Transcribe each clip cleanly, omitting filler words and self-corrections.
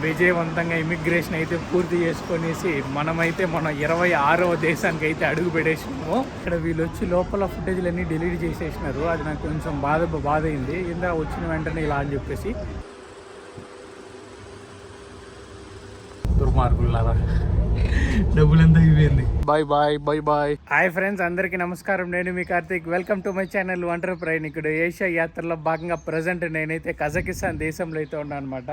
విజయవంతంగా ఇమిగ్రేషన్ అయితే పూర్తి చేసుకొనేసి మనమైతే మన 26వ దేశానికి అయితే అడుగు పెట్టేసినాము. ఇక్కడ వీళ్ళు వచ్చి లోపల ఫుటేజ్లన్నీ డిలీట్ చేసేసినారు. అది నాకు కొంచెం బాధ అయింది. ఇందా వచ్చిన వెంటనే ఇలా అని చెప్పేసి దుర్మార్గులారా డబ్బులంతా అయిపోయింది. బాయ్. హాయ్ ఫ్రెండ్స్, అందరికీ నమస్కారం. నేను మీ Karthik. Welcome to my channel ఒంటరి ప్రయాణికుడు. ఏషియా యాత్రలో భాగంగా ప్రజెంట్ నేనైతే కజకిస్తాన్ దేశంలో అయితే ఉన్నాను అనమాట.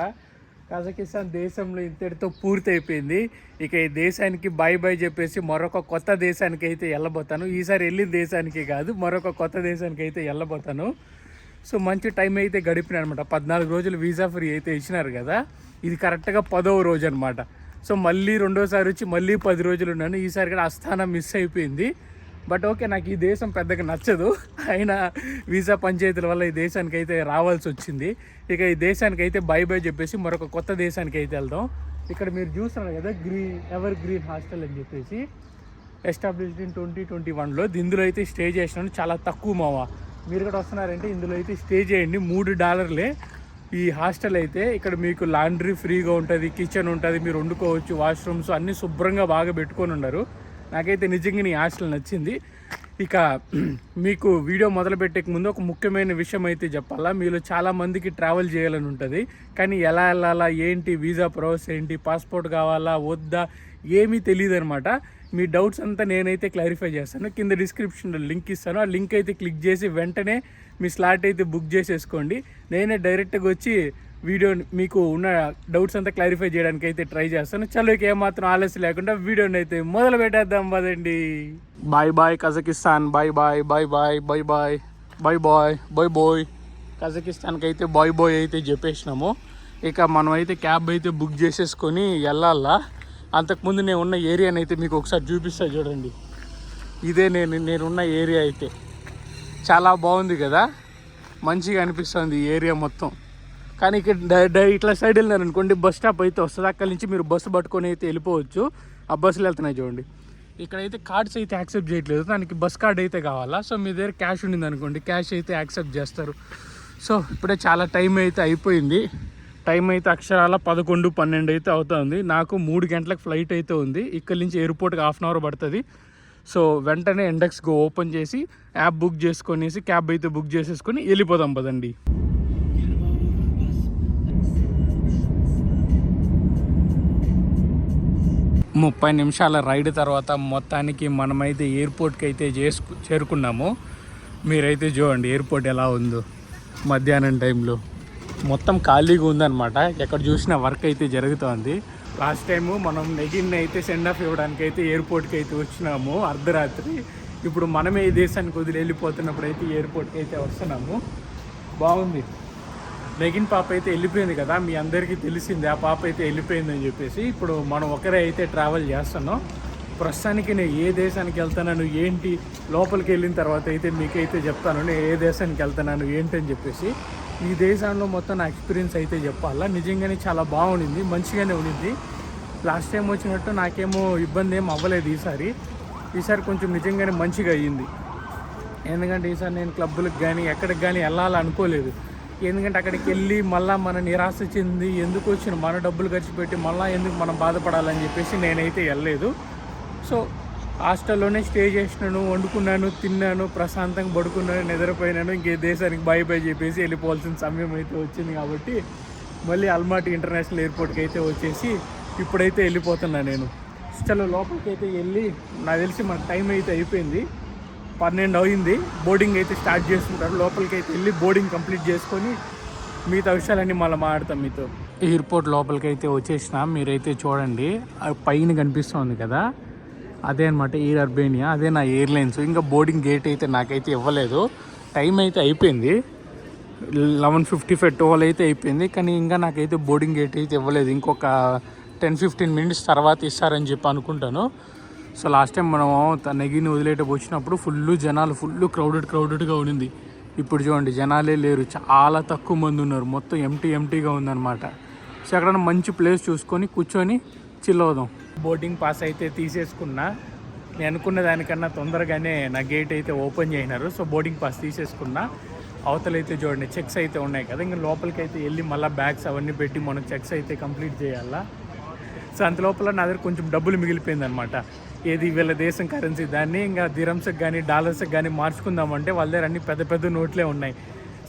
కజకిస్తాన్ దేశంలో ఇంతటితో పూర్తి అయిపోయింది. ఇక ఈ దేశానికి బాయ్ చెప్పేసి మరొక కొత్త దేశానికి అయితే వెళ్ళబోతాను. ఈసారి వెళ్ళిన దేశానికి కాదు, మరొక కొత్త దేశానికి అయితే వెళ్ళబోతాను. సో మంచి టైం అయితే గడిపిన అనమాట. 14 రోజులు వీసా ఫ్రీ అయితే ఇచ్చినారు కదా, ఇది కరెక్ట్గా 10వ రోజు అనమాట. సో మళ్ళీ రెండోసారి వచ్చి మళ్ళీ 10 రోజులు ఉన్నాను. ఈసారి కూడా ఆస్థానం మిస్ అయిపోయింది. బట్ ఓకే, నాకు ఈ దేశం పెద్దగా నచ్చదు. అయినా వీసా పంచాయతీల వల్ల ఈ దేశానికి అయితే రావాల్సి వచ్చింది. ఇక ఈ దేశానికి అయితే బాయ్ చెప్పేసి మరొక కొత్త దేశానికి అయితే వెళ్దాం. ఇక్కడ మీరు చూస్తున్నారు కదా, ఎవర్ గ్రీన్ హాస్టల్ అని చెప్పేసి ఎస్టాబ్లిష్డ్ ఇన్ 2021లో. ఇందులో అయితే స్టే చేసినాను. చాలా తక్కువ మావా. మీరు కూడా వస్తున్నారంటే ఇందులో అయితే స్టే చేయండి. $3 ఈ హాస్టల్ అయితే. ఇక్కడ మీకు లాండ్రీ ఫ్రీగా ఉంటుంది, కిచెన్ ఉంటుంది, మీరు వండుకోవచ్చు, వాష్రూమ్స్ అన్నీ శుభ్రంగా బాగా పెట్టుకొని ఉన్నారు. నాకైతే నిజంగా ఈ హాస్టల్ నచ్చింది. ఇక మీకు వీడియో మొదలుపెట్టే ముందు ఒక ముఖ్యమైన విషయం అయితే చెప్పాలా. మీలో చాలామందికి ట్రావెల్ చేయాలని ఉంటుంది, కానీ ఎలా వెళ్ళాలా, ఏంటి, వీసా ప్రాసెస్ ఏంటి, పాస్పోర్ట్ కావాలా వద్దా, ఏమీ తెలియదు అనమాట. మీ డౌట్స్ అంతా నేనైతే క్లారిఫై చేస్తాను. కింద డిస్క్రిప్షన్లో లింక్ ఇస్తాను. ఆ లింక్ అయితే క్లిక్ చేసి వెంటనే మీ స్లాట్ అయితే బుక్ చేసేసుకోండి. నేనే డైరెక్ట్గా వచ్చి వీడియో మీకు ఉన్న డౌట్స్ అంతా క్లారిఫై చేయడానికి అయితే ట్రై చేస్తాను. చలో ఇక ఏమాత్రం ఆలస్యం లేకుండా వీడియోని అయితే మొదలు పెట్టేద్దాం పదండి. Bye Kazakhstan. బాయ్. కజకిస్తాన్కి అయితే బాయ్ అయితే చెప్పేసినాము. ఇక మనం అయితే క్యాబ్ అయితే బుక్ చేసేసుకొని వెళ్ళాలా. అంతకుముందు నేను ఉన్న ఏరియాని అయితే మీకు ఒకసారి చూపిస్తా చూడండి. ఇదే నేనున్న ఏరియా అయితే. చాలా బాగుంది కదా, మంచిగా అనిపిస్తుంది ఈ ఏరియా మొత్తం. కానీ ఇక్కడ ఇట్లా సైడ్ వెళ్ళినారు అనుకోండి, బస్ స్టాప్ అయితే వస్తుంది. అక్కడి నుంచి మీరు బస్సు పట్టుకొని అయితే వెళ్ళిపోవచ్చు. ఆ బస్సులు వెళ్తున్నాయి చూడండి. ఇక్కడైతే కార్డ్స్ అయితే యాక్సెప్ట్ చేయట్లేదు, దానికి బస్ కార్డ్ అయితే కావాలా. సో మీ దగ్గర క్యాష్ ఉండింది అనుకోండి, క్యాష్ అయితే యాక్సెప్ట్ చేస్తారు. సో ఇప్పుడే చాలా టైం అయితే అయిపోయింది. టైం అయితే అక్షరాల 11-12 అయితే అవుతుంది. నాకు 3 గంటలకు ఫ్లైట్ అయితే ఉంది. ఇక్కడి నుంచి ఎయిర్పోర్ట్కి 1/2 అవర్ పడుతుంది. సో వెంటనే ఇండెక్స్ గో ఓపెన్ చేసి యాప్ బుక్ చేసుకొనేసి క్యాబ్ అయితే బుక్ చేసేసుకొని వెళ్ళిపోదాం పదండి. ముప్పై నిమిషాల రైడ్ తర్వాత మొత్తానికి మనమైతే ఎయిర్పోర్ట్కి అయితే చేరుకున్నాము. మీరైతే చూడండి ఎయిర్పోర్ట్ ఎలా ఉందో. మధ్యాహ్నం టైంలో మొత్తం ఖాళీగా ఉందన్నమాట. ఎక్కడ చూసినా వర్క్ అయితే జరుగుతుంది. లాస్ట్ టైము మనం నెగిన్ అయితే సెండ్ ఆఫ్ ఇవ్వడానికి అయితే ఎయిర్పోర్ట్కి అయితే వచ్చినాము అర్ధరాత్రి. ఇప్పుడు మనమే ఈ దేశానికి వదిలి వెళ్ళిపోతున్నప్పుడు అయితే ఎయిర్పోర్ట్కి అయితే వస్తున్నాము. బాగుంది. నెగిన్ పాప అయితే వెళ్ళిపోయింది కదా, మీ అందరికీ తెలిసింది. ఆ పాప అయితే వెళ్ళిపోయిందని చెప్పేసి ఇప్పుడు మనం ఒకరే అయితే ట్రావెల్ చేస్తున్నాం. ప్రస్తుతానికి నేను ఏ దేశానికి వెళ్తున్నాను ఏంటి, లోపలికి వెళ్ళిన తర్వాత అయితే మీకైతే చెప్తాను నేను ఏ దేశానికి వెళ్తున్నాను ఏంటని చెప్పేసి. ఈ దేశంలో మొత్తం నా ఎక్స్పీరియన్స్ అయితే చెప్పాలా. నిజంగానే చాలా బాగుండింది, మంచిగానే ఉండింది. లాస్ట్ టైం వచ్చినట్టు నాకేమో ఇబ్బంది ఏం అవ్వలేదు. ఈసారి కొంచెం నిజంగానే మంచిగా అయ్యింది. ఎందుకంటే ఈసారి నేను క్లబ్బులకు కానీ ఎక్కడికి కానీ వెళ్ళాలనుకోలేదు. ఎందుకంటే అక్కడికి వెళ్ళి మళ్ళీ మన నిరాశ చెంది ఎందుకు వచ్చిన మన డబ్బులు ఖర్చు పెట్టి మళ్ళీ ఎందుకు మనం బాధపడాలని చెప్పేసి నేనైతే వెళ్ళలేదు. సో హాస్టల్లోనే స్టే చేసినాను, వండుకున్నాను, తిన్నాను, ప్రశాంతంగా పడుకున్నాను, నిద్రపోయినాను. ఇంకే దేశానికి బాయ్ చెప్పేసి వెళ్ళిపోవాల్సిన సమయం అయితే వచ్చింది. కాబట్టి మళ్ళీ అల్మాటీ ఇంటర్నేషనల్ ఎయిర్పోర్ట్కి అయితే వచ్చేసి ఇప్పుడైతే వెళ్ళిపోతున్నా నేను. చలో లోపలికి అయితే వెళ్ళి, నాకు తెలిసి మన టైం అయితే అయిపోయింది, 12 అయింది. బోర్డింగ్ అయితే స్టార్ట్ చేసుకుంటారు. లోపలికి అయితే వెళ్ళి బోర్డింగ్ కంప్లీట్ చేసుకొని మిగతా విషయాలన్నీ మళ్ళీ మాట్లాడతాం మీతో. ఎయిర్పోర్ట్ లోపలికి అయితే వచ్చేసిన. మీరైతే చూడండి పైన కనిపిస్తుంది కదా, అదే అనమాట ఎయిర్ అర్బేనియా, అదే నా ఎయిర్లైన్స్. ఇంకా బోర్డింగ్ గేట్ అయితే నాకైతే ఇవ్వలేదు. టైం అయితే అయిపోయింది, 11:55 12 అయితే అయిపోయింది. కానీ ఇంకా నాకైతే బోర్డింగ్ గేట్ అయితే ఇవ్వలేదు. ఇంకొక 10-15 మినిట్స్ తర్వాత ఇస్తారని చెప్పి అనుకుంటాను. సో లాస్ట్ టైం మనం నెగిని వదిలేటప్పుడు వచ్చినప్పుడు జనాలు ఫుల్ క్రౌడెడ్గా ఉండింది. ఇప్పుడు చూడండి జనాలే లేరు, చాలా తక్కువ మంది ఉన్నారు. మొత్తం ఎంటీగా ఉందన్నమాట. సో ఎక్కడైనా మంచి ప్లేస్ చూసుకొని కూర్చొని చిల్ అవుదాం. బోర్డింగ్ పాస్ అయితే తీసేసుకున్నా. నేను అనుకున్న దానికన్నా తొందరగానే నా గేట్ అయితే ఓపెన్ చేసినారు. సో బోర్డింగ్ పాస్ తీసేసుకున్నా. అవతలైతే చూడండి చెక్స్ అయితే ఉన్నాయి కదా, ఇంకా లోపలికి అయితే వెళ్ళి మళ్ళీ బ్యాగ్స్ అవన్నీ పెట్టి మనం చెక్స్ అయితే కంప్లీట్ చేయాలా. సో అంత లోపల నా దగ్గర కొంచెం డబ్బులు మిగిలిపోయింది అనమాట. ఏది వీళ్ళ దేశం కరెన్సీ, దాన్ని ఇంకా దిరమ్స్కి కానీ డాలర్స్కి కానీ మార్చుకుందామంటే వాళ్ళ దగ్గర అన్ని పెద్ద పెద్ద నోట్లే ఉన్నాయి.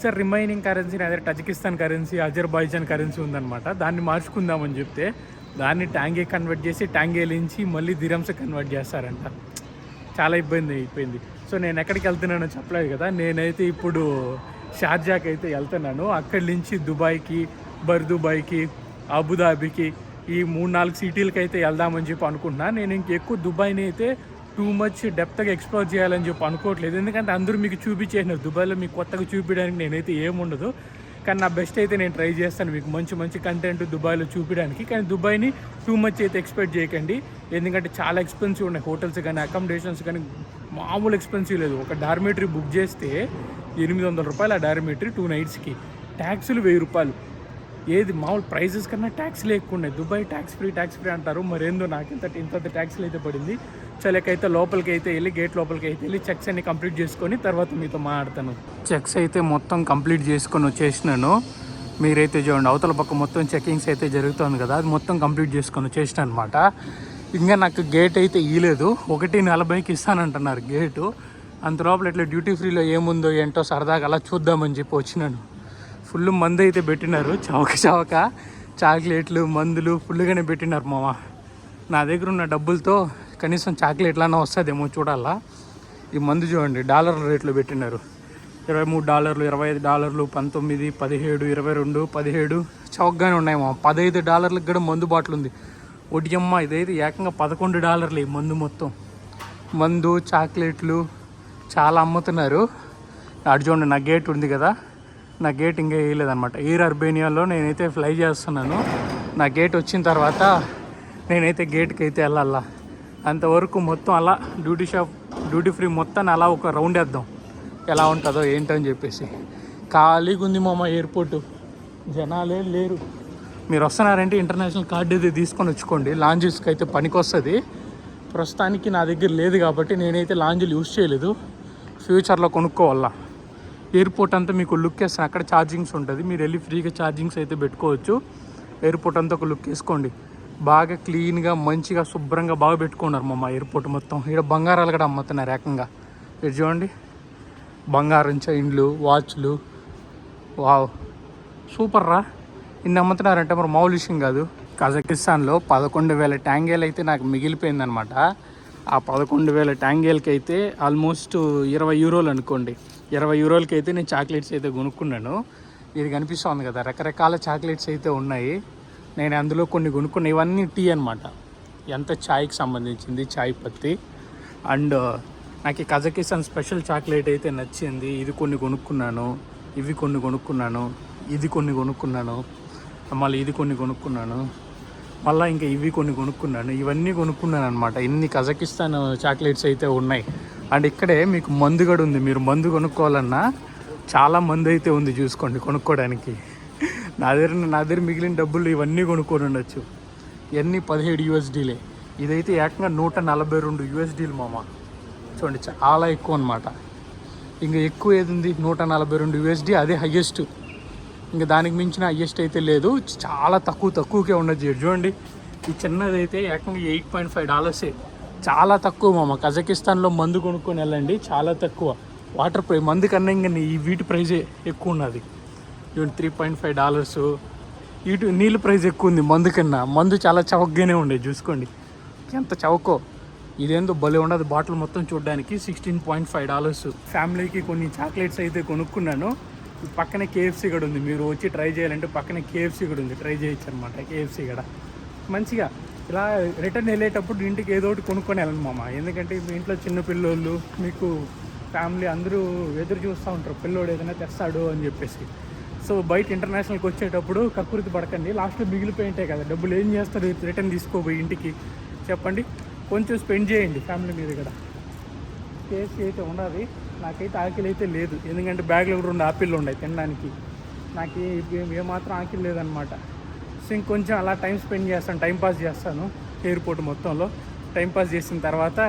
సార్ రిమైనింగ్ కరెన్సీ నా దగ్గర టజికిస్తాన్ కరెన్సీ, అజర్బైజాన్ కరెన్సీ ఉందన్నమాట. దాన్ని మార్చుకుందామని చెప్తే దాన్ని ట్యాంగే కన్వర్ట్ చేసి ట్యాంగేలించి మళ్ళీ దిరమ్స్ కన్వర్ట్ చేస్తారంట. చాలా ఇబ్బంది అయిపోయింది. సో నేను ఎక్కడికి వెళ్తున్నానో చెప్పలేదు కదా, నేనైతే ఇప్పుడు షార్జాకి అయితే వెళ్తున్నాను. అక్కడి నుంచి దుబాయ్కి, దుబాయ్కి, అబుదాబికి, ఈ 3-4 సిటీలకి అయితే వెళ్దామని చెప్పి అనుకుంటున్నా. నేను ఇంకెక్కువ దుబాయ్ని అయితే టూ మచ్ డెప్త్గా ఎక్స్ప్లోర్ చేయాలని చెప్పి అనుకోవట్లేదు. ఎందుకంటే అందరూ మీకు చూపించేసినారు, దుబాయ్లో మీకు కొత్తగా చూపించడానికి నేనైతే ఏముండదు. కానీ నా బెస్ట్ అయితే నేను ట్రై చేస్తాను మీకు మంచి మంచి కంటెంట్ దుబాయ్లో చూపించడానికి. కానీ దుబాయ్ని టూ మచ్ అయితే ఎక్స్పెక్ట్ చేయకండి, ఎందుకంటే చాలా ఎక్స్పెన్సివ్ ఉన్నాయి. హోటల్స్ కానీ అకామిడేషన్స్ కానీ మామూలు ఎక్స్పెన్సివ్ లేదు. ఒక డార్మేటరీ బుక్ చేస్తే $800 ఆ డార్మేటరీ 2 నైట్స్కి. ట్యాక్సులు $1000. ఏది మామూలు ప్రైజెస్ కన్నా ట్యాక్స్లు ఎక్కువ ఉన్నాయి. దుబాయ్ ట్యాక్స్ ఫ్రీ అంటారు, మరేందో నాకు ఇంత ట్యాక్స్లు అయితే పడింది. చలకైతే లోపలికి అయితే వెళ్ళి గేట్ లోపలికి అయితే వెళ్ళి చెక్స్ అన్ని కంప్లీట్ చేసుకొని తర్వాత మీతో మాట్లాడతాను. చెక్స్ అయితే మొత్తం కంప్లీట్ చేసుకొని వచ్చేసినాను. మీరైతే చూడండి అవతల పక్క మొత్తం చెకింగ్స్ అయితే జరుగుతుంది కదా, అది మొత్తం కంప్లీట్ చేసుకొని వచ్చేసిన అనమాట. ఇంకా నాకు గేట్ అయితే ఇవ్వలేదు, 1:40కి ఇస్తానంటున్నారు గేటు. అంత లోపల ఇట్లా డ్యూటీ ఫ్రీలో ఏముందో ఏంటో సరదాగా అలా చూద్దామని చెప్పి వచ్చినాను. ఫుల్ మందు అయితే పెట్టినారు, చవక చాక్లెట్లు మందులు ఫుల్గానే పెట్టినారు మామ. నా దగ్గర ఉన్న డబ్బులతో కనీసం చాక్లెట్లన్నా వస్తుందేమో చూడాలా. ఈ మందు చూడండి డాలర్ల రేట్లో పెట్టినారు. $23, $25, $19, $17, $22, $17 చౌకగానే ఉన్నాయి మామ. $15 కూడా మందు బాటిల్ ఉంది. ఒడియమ్మ ఇదైతే ఏకంగా $11 ఈ మందు మొత్తం. మందు చాక్లెట్లు చాలా అమ్ముతున్నారు. అటు చూడండి నా గేట్ ఉంది కదా, నా గేట్ ఇంకా వేయలేదన్నమాట. ఎయిర్ అర్బేనియాలో నేనైతే ఫ్లై చేస్తున్నాను. నా గేట్ వచ్చిన తర్వాత నేనైతే గేట్కి అయితే వెళ్ళాలా. అంతవరకు మొత్తం అలా డ్యూటీ ఫ్రీ మొత్తాన్ని అలా ఒక రౌండ్ వేద్దాం, ఎలా ఉంటుందో ఏంటని చెప్పేసి. ఖాళీగా ఉంది మామ ఎయిర్పోర్టు, జనాలే లేరు. మీరు వస్తున్నారంటే ఇంటర్నేషనల్ కార్డు అయితే తీసుకొని వచ్చుకోండి, లాంజెస్కి అయితే పనికి వస్తుంది. ప్రస్తుతానికి నా దగ్గర లేదు కాబట్టి నేనైతే లాంజ్లు యూజ్ చేయలేదు, ఫ్యూచర్లో కొనుక్కోవాలా. ఎయిర్పోర్ట్ అంతా మీకు లుక్ వేస్తాను, అక్కడ ఛార్జింగ్స్ ఉంటుంది, మీరు వెళ్ళి ఫ్రీగా ఛార్జింగ్స్ అయితే పెట్టుకోవచ్చు. ఎయిర్పోర్ట్ అంతా ఒక లుక్ వేసుకోండి, బాగా క్లీన్గా మంచిగా శుభ్రంగా బాగా పెట్టుకున్నారు మా ఎయిర్పోర్ట్ మొత్తం. ఇక్కడ బంగారాలు కూడా అమ్ముతున్నారు ఏకంగా. ఇది చూడండి బంగారం చైన్లు, వాచ్లు, వావ్ సూపర్ రా. ఇన్ని అమ్ముతున్నారంటే మరి మామూలు విషయం కాదు. కజకిస్తాన్లో 11,000 ట్యాంగేలు అయితే నాకు మిగిలిపోయిందనమాట. ఆ 11,000 ట్యాంగేలకి అయితే ఆల్మోస్ట్ €20 అనుకోండి. €20 అయితే నేను చాక్లెట్స్ అయితే కొనుక్కున్నాను. ఇది కనిపిస్తుంది కదా, రకరకాల చాక్లెట్స్ అయితే ఉన్నాయి. నేను అందులో కొన్ని కొనుక్కున్నా. ఇవన్నీ టీ అనమాట, ఎంత ఛాయ్కి సంబంధించింది, ఛాయ్ పత్తి. అండ్ నాకు ఈ కజకిస్తాన్ స్పెషల్ చాక్లెట్ అయితే నచ్చింది. ఇది కొన్ని కొనుక్కున్నాను, ఇవి కొన్ని కొనుక్కున్నాను, ఇది కొన్ని కొనుక్కున్నాను, మళ్ళీ ఇది కొన్ని కొనుక్కున్నాను, మళ్ళీ ఇంకా ఇవి కొన్ని కొనుక్కున్నాను. ఇవన్నీ కొనుక్కున్నాను అనమాట. ఇన్ని కజకిస్తాన్ చాక్లెట్స్ అయితే ఉన్నాయి. అండ్ ఇక్కడే మీకు మందు కూడా ఉంది. మీరు మందు కొనుక్కోవాలన్నా చాలా మందు అయితే ఉంది, చూసుకోండి కొనుక్కోవడానికి. నా దగ్గర మిగిలిన డబ్బులు ఇవన్నీ కొనుక్కొని ఉండొచ్చు. ఇవన్నీ $17 ఇదైతే ఏకంగా $142 మామ. చూడండి చాలా ఎక్కువ అనమాట. ఇంకా ఎక్కువ ఏది ఉంది, $142, అదే హయ్యెస్ట్. ఇంకా దానికి మించిన హయ్యెస్ట్ అయితే లేదు, చాలా తక్కువకే ఉండదు. చూడండి ఈ చిన్నదైతే ఏకంగా $8.5. చాలా తక్కువ మామ. కజకిస్తాన్లో మందు కొనుక్కొని వెళ్ళండి, చాలా తక్కువ. వాటర్ ప్రైస్ మందు కన్నా ఇంకా వీటి ప్రైజే ఎక్కువ ఉన్నది. చూడండి $3.5. నీళ్ళ ప్రైస్ ఎక్కువ ఉంది మందు కన్నా. మందు చాలా చౌకగానే ఉండేది, చూసుకోండి ఎంత చౌకో. ఇదేందో భలే ఉండదు బాటిల్ మొత్తం చూడడానికి. $16.5. ఫ్యామిలీకి కొన్ని చాక్లెట్స్ అయితే కొనుక్కున్నాను. పక్కనే KFC కూడా ఉంది, మీరు వచ్చి ట్రై చేయాలంటే పక్కనే KFC కూడా ఉంది, ట్రై చేయొచ్చు అనమాట. KFC కూడా మంచిగా ఇలా రిటర్న్ వెళ్ళేటప్పుడు ఇంటికి ఏదో ఒకటి కొనుక్కొని వెళ్ళండి మామ. ఎందుకంటే మీ ఇంట్లో చిన్న పిల్లోళ్ళు, మీకు ఫ్యామిలీ అందరూ ఎదురు చూస్తూ ఉంటారు, పిల్లోడు ఏదైనా తెస్తాడు అని చెప్పేసి. సో బయట ఇంటర్నేషనల్కి వచ్చేటప్పుడు కక్కుర్తి పడకండి, లాస్ట్లో మిగిలిపోయి ఉంటాయి కదా డబ్బులు, ఏం చేస్తారు రిటర్న్ తీసుకోపోయి ఇంటికి చెప్పండి. కొంచెం స్పెండ్ చేయండి ఫ్యామిలీ మీద కూడా. KFC అయితే ఉన్నది, నాకైతే ఆకలి అయితే లేదు, ఎందుకంటే బ్యాగ్లో కూడా 2 ఆపిల్లు ఉన్నాయి తినడానికి. నాకు ఏమాత్రం ఆకలి లేదనమాట. సో ఇంకొంచెం అలా టైం స్పెండ్ చేస్తాను, టైంపాస్ చేస్తాను ఎయిర్పోర్ట్ మొత్తంలో. టైంపాస్ చేసిన తర్వాత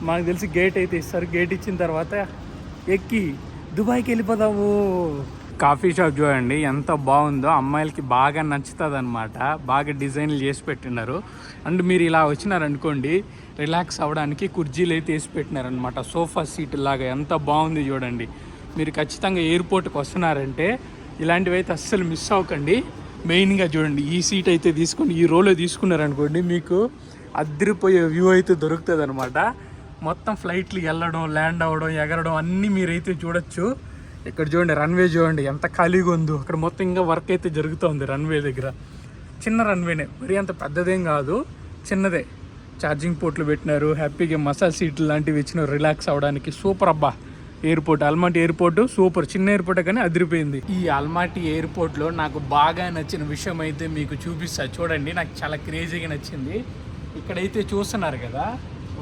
మాకు తెలిసి గేట్ అయితే ఇస్తారు. గేట్ ఇచ్చిన తర్వాత ఎక్కి దుబాయ్కి వెళ్ళిపోదాము. కాఫీ షాప్ చూడండి ఎంత బాగుందో, అమ్మాయిలకి బాగా నచ్చుతుంది అనమాట. బాగా డిజైన్లు చేసి పెట్టినారు. అండ్ మీరు ఇలా వచ్చినారనుకోండి, రిలాక్స్ అవ్వడానికి కుర్చీలు అయితే వేసి పెట్టినారనమాట. సోఫా సీట్ లాగా ఎంత బాగుంది చూడండి. మీరు ఖచ్చితంగా ఎయిర్పోర్ట్కి వస్తున్నారంటే ఇలాంటివి అయితే అస్సలు మిస్ అవ్వకండి. మెయిన్గా చూడండి, ఈ సీట్ అయితే తీసుకొని ఈ రోలో తీసుకున్నారనుకోండి, మీకు అదిరిపోయే వ్యూ అయితే దొరుకుతుంది అనమాట. మొత్తం ఫ్లైట్లు వెళ్ళడం, ల్యాండ్ అవ్వడం, ఎగరడం అన్నీ మీరైతే చూడొచ్చు. ఇక్కడ చూడండి, రన్వే చూడండి ఎంత ఖాళీగా ఉందో. అక్కడ మొత్తం ఇంకా వర్క్ అయితే జరుగుతుంది రన్వే దగ్గర. చిన్న రన్వేనే, మరీ అంత పెద్దదేం కాదు, చిన్నదే. ఛార్జింగ్ పోర్ట్లు పెట్టినారు, హ్యాపీగా మసాలా సీట్లు లాంటివి ఇచ్చినారు రిలాక్స్ అవ్వడానికి. సూపర్ అబ్బా ఎయిర్పోర్ట్, అల్మాటీ ఎయిర్పోర్ట్ సూపర్. చిన్న ఎయిర్పోర్ట్ కానీ అదిరిపోయింది. ఈ అల్మాటీ ఎయిర్పోర్ట్లో నాకు బాగా నచ్చిన విషయం అయితే మీకు చూపిస్తా చూడండి. నాకు చాలా క్రేజీగా నచ్చింది. ఇక్కడైతే చూస్తున్నారు కదా,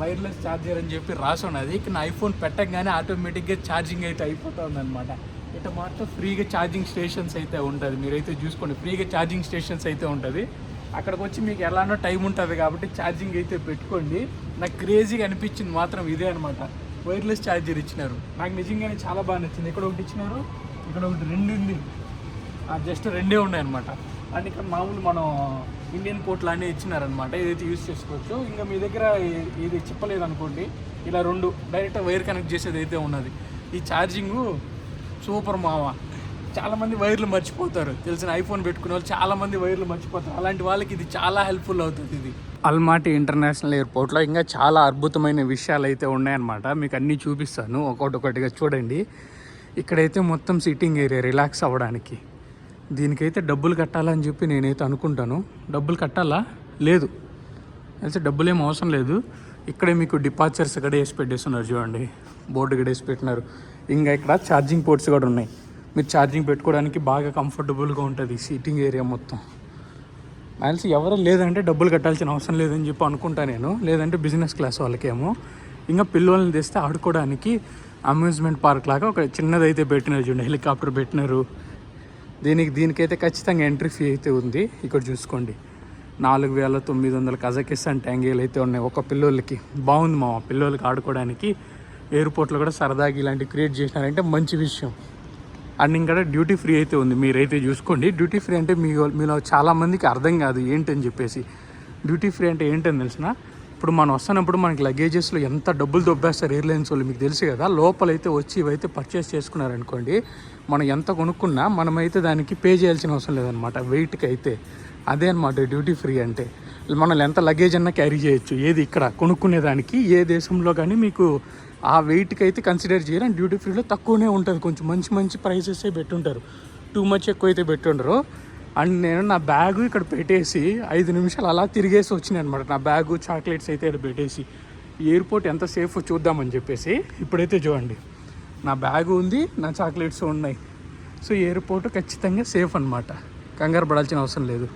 వైర్లెస్ ఛార్జర్ అని చెప్పి రాసి ఉన్నది. ఇక్కడ నా ఐఫోన్ పెట్టగానే ఆటోమేటిక్గా ఛార్జింగ్ అయితే అయిపోతుంది అనమాట. ఇట్లా మాత్రం ఫ్రీగా ఛార్జింగ్ స్టేషన్స్ అయితే ఉంటుంది. మీరైతే చూసుకోండి, ఫ్రీగా ఛార్జింగ్ స్టేషన్స్ అయితే ఉంటుంది. అక్కడికి వచ్చి మీకు ఎలానో టైం ఉంటుంది కాబట్టి ఛార్జింగ్ అయితే పెట్టుకోండి. నాకు క్రేజీగా అనిపించింది మాత్రం ఇదే అనమాట. వైర్లెస్ ఛార్జర్ ఇచ్చినారు, నాకు నిజంగానే చాలా బాగా నచ్చింది. ఇక్కడ ఒకటి ఇచ్చినారు, ఇక్కడ ఒకటి రెండు ఉంది, జస్ట్ రెండే ఉన్నాయన్నమాట. అండ్ ఇక్కడ మామూలు మనం ఇండియన్ పోర్ట్లు అన్నీ ఇచ్చినారనమాట. ఇదైతే యూజ్ చేసుకోవచ్చు. ఇంకా మీ దగ్గర ఇది చెప్పలేదు అనుకోండి, ఇలా రెండు డైరెక్ట్ వైర్ కనెక్ట్ చేసేది అయితే ఉన్నది. ఈ ఛార్జింగు సూపర్ మావ. చాలామంది వైర్లు మర్చిపోతారు, తెలిసిన ఐఫోన్ పెట్టుకునే వాళ్ళు చాలామంది వైర్లు మర్చిపోతారు. అలాంటి వాళ్ళకి ఇది చాలా హెల్ప్ఫుల్ అవుతుంది. ఇది అల్మాటీ ఇంటర్నేషనల్ ఎయిర్పోర్ట్లో ఇంకా చాలా అద్భుతమైన విషయాలు అయితే ఉన్నాయన్నమాట. మీకు అన్నీ చూపిస్తాను ఒక్కొక్కటిగా చూడండి. ఇక్కడైతే మొత్తం సిట్టింగ్ ఏరియా రిలాక్స్ అవ్వడానికి. దీనికైతే డబ్బులు కట్టాలని చెప్పి నేనైతే అనుకుంటాను. డబ్బులు కట్టాలా? లేదు, అయితే డబ్బులు ఏం అవసరం లేదు. ఇక్కడే మీకు డిపార్చర్స్ ఇక్కడ వేసి పెట్టేస్తున్నారు చూడండి, బోర్డు ఇక్కడ వేసి పెట్టినారు. ఇంకా ఇక్కడ ఛార్జింగ్ పోర్ట్స్ కూడా ఉన్నాయి. మీరు ఛార్జింగ్ పెట్టుకోవడానికి బాగా కంఫర్టబుల్గా ఉంటుంది సీటింగ్ ఏరియా మొత్తం. నాకు ఎవరు లేదంటే డబ్బులు కట్టాల్సిన అవసరం లేదని చెప్పి అనుకుంటా నేను. లేదంటే బిజినెస్ క్లాస్ వాళ్ళకేమో. ఇంకా పిల్లల్ని తెస్తే ఆడుకోవడానికి అమ్యూజ్మెంట్ పార్క్ లాగా ఒక చిన్నదైతే పెట్టినారు చూడండి, హెలికాప్టర్ పెట్టినారు. దీనికైతే ఖచ్చితంగా ఎంట్రీ ఫీ అయితే ఉంది. ఇక్కడ చూసుకోండి, 4,900 కజకిస్తాన్ ట్యాంగీలు అయితే ఉన్నాయి ఒక పిల్లోళ్ళకి. బాగుంది మా పిల్లోళ్ళకి ఆడుకోవడానికి. ఎయిర్పోర్ట్లో కూడా సరదాగా ఇలాంటివి క్రియేట్ చేసినారంటే మంచి విషయం. అండ్ ఇంకా డ్యూటీ ఫ్రీ అయితే ఉంది, మీరైతే చూసుకోండి. డ్యూటీ ఫ్రీ అంటే మీలో చాలామందికి అర్థం కాదు ఏంటని చెప్పేసి. డ్యూటీ ఫ్రీ అంటే ఏంటని తెలిసిన, ఇప్పుడు మనం వస్తున్నప్పుడు మనకి లగేజెస్లో ఎంత డబ్బులు దొబ్బేస్తారు ఎయిర్లైన్స్ వాళ్ళు, మీకు తెలుసు కదా. లోపలైతే వచ్చి ఇవైతే పర్చేస్ చేసుకున్నారనుకోండి, మనం ఎంత కొనుక్కున్నా మనమైతే దానికి పే చేయాల్సిన అవసరం లేదనమాట వెయిట్కి అయితే. అదే అనమాట డ్యూటీ ఫ్రీ అంటే. మనం ఎంత లగేజ్ అన్నా క్యారీ చేయొచ్చు. ఏది ఇక్కడ కొనుక్కునేదానికి ఏ దేశంలో కానీ మీకు ఆ వెయిట్కి అయితే కన్సిడర్ చేయరు. అండ్ డ్యూటీ ఫ్రీలో తక్కువనే ఉంటుంది, కొంచెం మంచి ప్రైసెసే పెట్టుంటారు, టూ మచ్ ఎక్కువ అయితే పెట్టుండరు. అండ్ నేను నా బ్యాగు ఇక్కడ పెట్టేసి 5 నిమిషాలు అలా తిరిగేసి వచ్చినాయి అనమాట. నా బ్యాగు చాక్లెట్స్ అయితే ఇక్కడ పెట్టేసి ఎయిర్పోర్ట్ ఎంత సేఫ్ చూద్దామని చెప్పేసి. ఇప్పుడైతే చూడండి, నా బ్యాగు ఉంది, నా చాక్లెట్స్ ఉన్నాయి. సో ఎయిర్పోర్ట్ ఖచ్చితంగా సేఫ్ అనమాట, కంగారు పడాల్సిన అవసరం లేదు.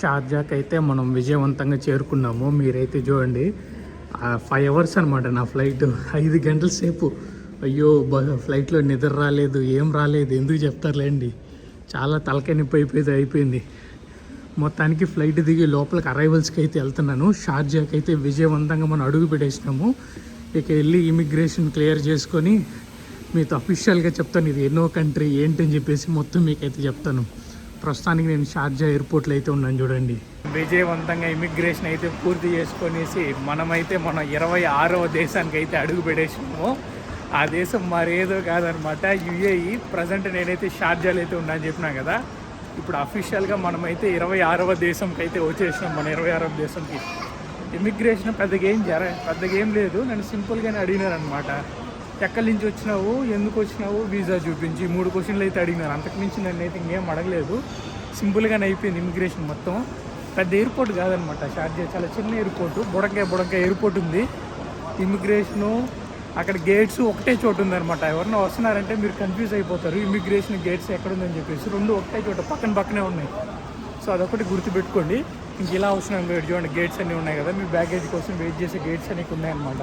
షార్జాకి అయితే మనం విజయవంతంగా చేరుకున్నాము. మీరైతే చూడండి, 5 అవర్స్ అనమాట నా ఫ్లైట్, 5 గంటల సేపు. అయ్యో ఫ్లైట్లో నిద్ర రాలేదు, ఏం రాలేదు, ఎందుకు చెప్తారులేండి. చాలా తలకాయ నొప్పి అయిపోయింది. మొత్తానికి ఫ్లైట్ దిగి లోపలికి అరైవల్స్కి అయితే వెళ్తున్నాను. షార్జాకి అయితే విజయవంతంగా మనం అడుగు పెట్టేసినాము. ఇక వెళ్ళి ఇమిగ్రేషన్ క్లియర్ చేసుకొని మీతో అఫీషియల్గా చెప్తాను ఇది ఎన్నో కంట్రీ ఏంటని చెప్పేసి మొత్తం మీకైతే చెప్తాను. ప్రస్తుతానికి నేను షార్జా ఎయిర్పోర్ట్లో అయితే ఉన్నాను చూడండి. విజయవంతంగా ఇమిగ్రేషన్ అయితే పూర్తి చేసుకొనేసి మనమైతే మన 26వ దేశానికి అయితే అడుగు పెట్టేసినాము. ఆ దేశం మరేదో కాదనమాట, యుఏఈ. ప్రజెంట్ నేనైతే షార్జాలో అయితే ఉన్నాను చెప్పినా కదా. ఇప్పుడు అఫీషియల్గా మనమైతే 26వ దేశంకి అయితే వచ్చేసినాం. మన 26వ దేశంకి ఇమిగ్రేషన్ పెద్దగా ఏం లేదు. నన్ను సింపుల్గానే అడిగినారనమాట, ఎక్కడి నుంచి వచ్చినావు, ఎందుకు వచ్చినావు, వీసా చూపించి 3 క్వశ్చన్లు అయితే అడిగినారు. అంతకుమించి నన్ను అయితే ఇంకేం అడగలేదు. సింపుల్గానే అయిపోయింది ఇమిగ్రేషన్ మొత్తం. పెద్ద ఎయిర్పోర్ట్ కాదనమాట షార్జా, చాలా చిన్న ఎయిర్పోర్టు. బుడంకాయ ఎయిర్పోర్ట్ ఉంది. ఇమిగ్రేషను అక్కడ గేట్స్ ఒకటే చోటు ఉందన్నమాట. ఎవరన్నా వస్తున్నారంటే మీరు కన్ఫ్యూజ్ అయిపోతారు, ఇమిగ్రేషన్ గేట్స్ ఎక్కడుందని చెప్పేసి. 2 ఒకటే చోట పక్కనే ఉన్నాయి. సో అదొకటి గుర్తుపెట్టుకోండి. ఇంక ఇలా వస్తున్నాం చూడండి, గేట్స్ అన్నీ ఉన్నాయి కదా, మీ బ్యాగేజ్ కోసం వెయిట్ చేసే గేట్స్ అన్నీ ఉన్నాయన్నమాట.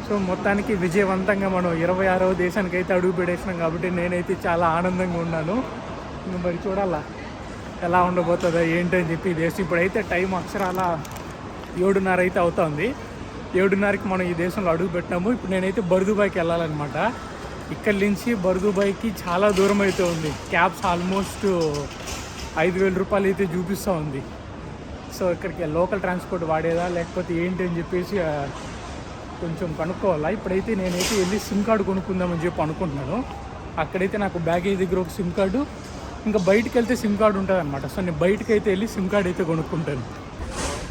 సో మొత్తానికి విజయవంతంగా మనం 26వ దేశానికి అయితే అడుగు పెట్టేసినాం కాబట్టి నేనైతే చాలా ఆనందంగా ఉన్నాను. మరి చూడాలా ఎలా ఉండబోతుందో ఏంటని చెప్పి దేశం ఇప్పుడైతే టైం అక్షరాల 7:30 అయితే అవుతుంది. 7:30కి మనం ఈ దేశంలో అడుగు పెట్టినాము. ఇప్పుడు నేనైతే బర్దుబాయ్కి వెళ్ళాలన్నమాట. ఇక్కడి నుంచి బర్దుబాయ్కి చాలా దూరం అయితే ఉంది. క్యాబ్స్ ఆల్మోస్ట్ 5,000 రూపాయలు అయితే చూపిస్తూ ఉంది. సో ఇక్కడికి లోకల్ ట్రాన్స్పోర్ట్ వాడేదా లేకపోతే ఏంటి అని చెప్పేసి కొంచెం కనుక్కోవాలా. ఇప్పుడైతే నేనైతే వెళ్ళి సిమ్ కార్డు కొనుక్కుందామని చెప్పి అనుకుంటున్నాను. అక్కడైతే నాకు బ్యాగేజ్ దగ్గర ఒక సిమ్ కార్డు, ఇంకా బయటికి వెళ్తే సిమ్ కార్డు ఉంటుంది అనమాట. సో నేను బయటకు అయితే వెళ్ళి సిమ్ కార్డు అయితే కొనుక్కుంటాను.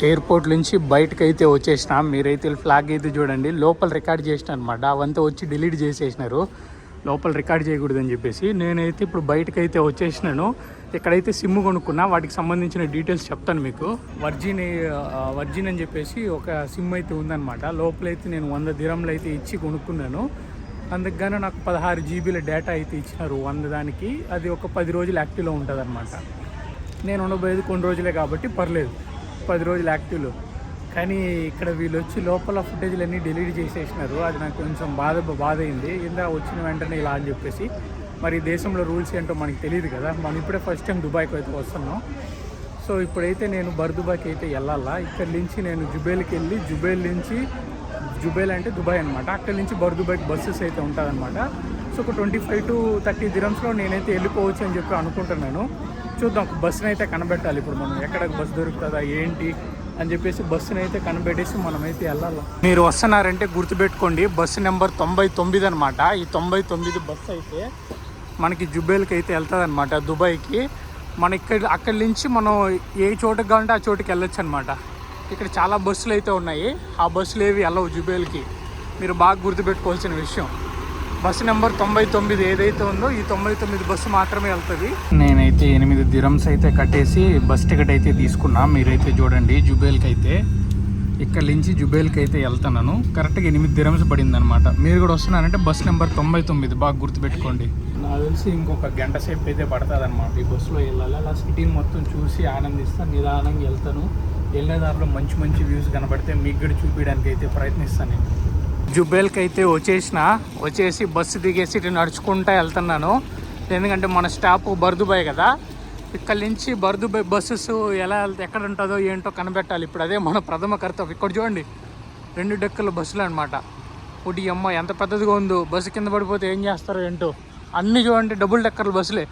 ఎయిర్పోర్ట్ నుంచి బయటకు అయితే వచ్చేసిన. మీరైతే ఫ్లాగ్ అయితే చూడండి, లోపల రికార్డ్ చేసిన అనమాట. అవంతా వచ్చి డిలీట్ చేసేసినారు, లోపల రికార్డ్ చేయకూడదని చెప్పేసి. నేనైతే ఇప్పుడు బయటకు అయితే వచ్చేసినాను. ఇక్కడైతే సిమ్ కొనుక్కున్నా, వాటికి సంబంధించిన డీటెయిల్స్ చెప్తాను మీకు. వర్జిన్ అని చెప్పేసి ఒక సిమ్ అయితే ఉందన్నమాట. లోపలైతే నేను 100 దిరమ్లు అయితే ఇచ్చి కొనుక్కున్నాను. అందుకుగానే నాకు 16 జీబీల డేటా అయితే ఇచ్చినారు 100 దానికి. అది ఒక 10 రోజులు యాక్టివ్లో ఉంటుంది అనమాట. నేను ఉండబోయేది కొన్ని రోజులే కాబట్టి పర్లేదు, 10 రోజులు యాక్టివ్లో. కానీ ఇక్కడ వీళ్ళు వచ్చి లోపల ఫుటేజ్లు అన్నీ డిలీట్ చేసేసినారు. అది నాకు కొంచెం బాధ అయింది. ఇందా వచ్చిన వెంటనే ఇలా అని చెప్పేసి. మరి దేశంలో రూల్స్ ఏంటో మనకి తెలియదు కదా. మనం ఇప్పుడే ఫస్ట్ టైం దుబాయ్కి అయితే వస్తున్నాం. సో ఇప్పుడైతే నేను బర్దుబాయ్కి అయితే వెళ్ళాలా. ఇక్కడి నుంచి నేను జుబేల్కి వెళ్ళి, జుబేల్ అంటే దుబాయ్ అనమాట, అక్కడి నుంచి బర్దుబాయ్కి బస్సెస్ అయితే ఉంటుందన్నమాట. సో ఒక 25 to 30 దిరమ్స్లో నేనైతే వెళ్ళిపోవచ్చు అని చెప్పి అనుకుంటున్నాను. చూద్దాం, బస్సును అయితే కనబెట్టాలి. ఇప్పుడు మనం ఎక్కడికి బస్సు దొరుకుతుందా ఏంటి అని చెప్పేసి బస్సును అయితే కనబెట్టేసి మనమైతే వెళ్ళాలి. మీరు వస్తున్నారంటే గుర్తుపెట్టుకోండి, బస్సు నెంబర్ 99 అనమాట. ఈ 99 బస్సు అయితే మనకి జుబేల్కి అయితే వెళ్తుంది అనమాట, దుబాయ్కి. మన అక్కడి నుంచి మనం ఏ చోటుకి కావాలంటే ఆ చోటుకి వెళ్ళొచ్చు అనమాట. ఇక్కడ చాలా బస్సులు అయితే ఉన్నాయి. ఆ బస్సులు ఏవి వెళ్ళవు జుబేల్కి. మీరు బాగా గుర్తుపెట్టుకోవాల్సిన విషయం, బస్సు నెంబర్ 99 ఏదైతే ఉందో ఈ 99 బస్సు మాత్రమే వెళ్తుంది. నేనైతే 8 దిరమ్స్ అయితే కట్టేసి బస్ టికెట్ అయితే తీసుకున్నా. మీరైతే చూడండి, జుబేల్కి అయితే ఇక్కడ నుంచి జుబేల్కి అయితే వెళ్తున్నాను. కరెక్ట్గా 8 దిరమ్స్ పడింది అనమాట. మీరు కూడా వస్తున్నారంటే బస్ నెంబర్ 99 బాగా గుర్తుపెట్టుకోండి. నాకు తెలిసి ఇంకొక గంట సేపు అయితే పడుతుంది అనమాట ఈ బస్సులో వెళ్ళాలి. అలా సిటీని మొత్తం చూసి ఆనందిస్తాను, నిదానంగా వెళ్తాను. వెళ్ళే దారిలో మంచి వ్యూస్ కనబడితే మీకు కూడా చూపించడానికి అయితే ప్రయత్నిస్తాను. నేను జుబేల్కి అయితే వచ్చేసి బస్సు దిగేసి ఇటు నడుచుకుంటూ వెళ్తున్నాను. ఎందుకంటే మన స్టాప్ బర్దుబాయ్ కదా. ఇక్కడ నుంచి బర్దుబాయ్ బస్సెస్ ఎలా వెళ్తే ఎక్కడ ఉంటుందో ఏంటో కనిపెట్టాలి. ఇప్పుడు అదే మన ప్రథమ కర్తవ్యం. ఇక్కడ చూడండి, 2 డెక్కల బస్సులు అనమాట. ఒకటి అమ్మ ఎంత పెద్దదిగా ఉందో. బస్సు కింద పడిపోతే ఏం చేస్తారో ఏంటో. అన్నీ చూడండి, డబుల్ డెక్కర్ల బస్సులే.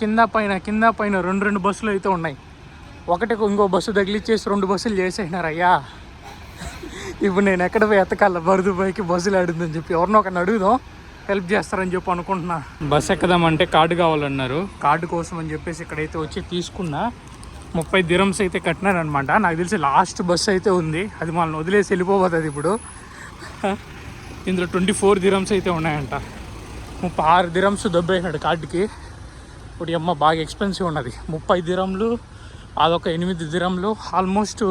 కింద పైన 2 బస్సులు అయితే ఉన్నాయి. ఒకటి ఇంకో బస్సు తగిలిచ్చేసి 2 బస్సులు చేసేసినారు. అయ్యా, ఇప్పుడు నేను ఎక్కడ పోయి ఎత్తకాల బర్దుబాయ్కి బస్సులు ఆడిందని చెప్పి ఎవరినో ఒకరిని అడుగుదాం, హెల్ప్ చేస్తారని చెప్పి అనుకుంటున్నా. బస్సు ఎక్కదామంటే కార్డు కావాలన్నారు. కార్డు కోసం అని చెప్పేసి ఇక్కడైతే వచ్చి తీసుకున్నా. 30 దిరమ్స్ అయితే కట్టినారనమాట. నాకు తెలిసి లాస్ట్ బస్సు అయితే ఉంది, అది మనల్ని వదిలేసి వెళ్ళిపోతుంది ఇప్పుడు. ఇందులో 24 దిరమ్స్ అయితే ఉన్నాయంట. 36 దిరమ్స్ దొబ్బేసినాడు కార్డుకి. ఇప్పుడు అమ్మ బాగా ఎక్స్పెన్సివ్ ఉన్నది. 30 దిరమ్లు, అదొక 8 దిరమ్లు, ఆల్మోస్ట్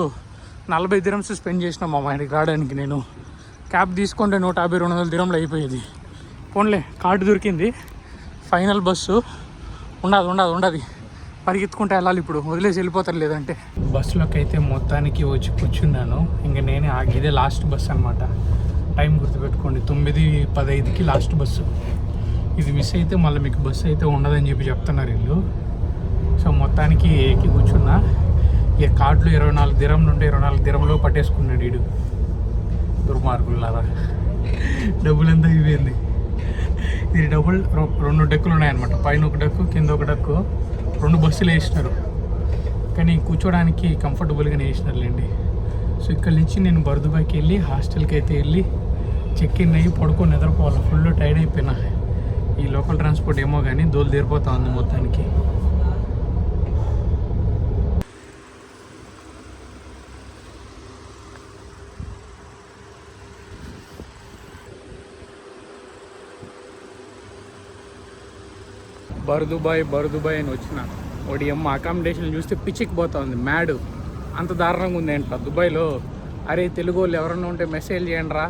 40 దిరమ్స్ స్పెండ్ చేసినాం మా ఆయనకి రావడానికి. నేను క్యాబ్ తీసుకుంటే 150-200 దిరమ్లు అయిపోయేది. పోన్లే, కార్డు దొరికింది. ఫైనల్ బస్సు ఉండదు పరిగెత్తుకుంటే వెళ్ళాలి. ఇప్పుడు వదిలేసి వెళ్ళిపోతారు లేదంటే. బస్సులోకి అయితే మొత్తానికి వచ్చి కూర్చున్నాను. ఇంకా నేనే ఇదే లాస్ట్ బస్సు అనమాట. టైం గుర్తుపెట్టుకోండి, 9:15కి లాస్ట్ బస్సు. ఇది మిస్ అయితే మళ్ళీ మీకు బస్సు అయితే ఉండదని చెప్పి చెప్తున్నారు వీళ్ళు. సో మొత్తానికి ఎక్కి కూర్చున్నా. ఇక కార్డులు 24 దిరమ్లు ఉంటే 24 దిరమ్లో పట్టేసుకున్నాడు వీడు. దుర్మార్గులారా, డబ్బులు ఎంత అయిపోయింది. ఇది డబుల్ 2 డెక్కులు ఉన్నాయన్నమాట. పైన ఒక డక్కు, కింద ఒక డక్కు. 2 బస్సులు వేసినారు, కానీ కూర్చోడానికి కంఫర్టబుల్గానే వేసినారులేండి. సో ఇక్కడ నుంచి నేను బర్దుబాయ్కి వెళ్ళి హాస్టల్కి అయితే వెళ్ళి చెక్ ఇన్ అయ్యి పడుకొని నిద్రపోవాలి. ఫుల్ టైర్డ్ అయిపోయినా. ఈ లోకల్ ట్రాన్స్పోర్ట్ ఏమో కానీ దోలు తీరిపోతా ఉంది మొత్తానికి. బర్దుబాయ్ అని వచ్చిన ఒకటి అమ్మ అకామిడేషన్ చూస్తే పిచ్చికి పోతా ఉంది. మ్యాడ్ అంత దారుణంగా ఉంది ఏంట్రా దుబాయ్లో. అరే తెలుగు వాళ్ళు ఎవరన్నా ఉంటే మెసేజ్ చేయండి రా.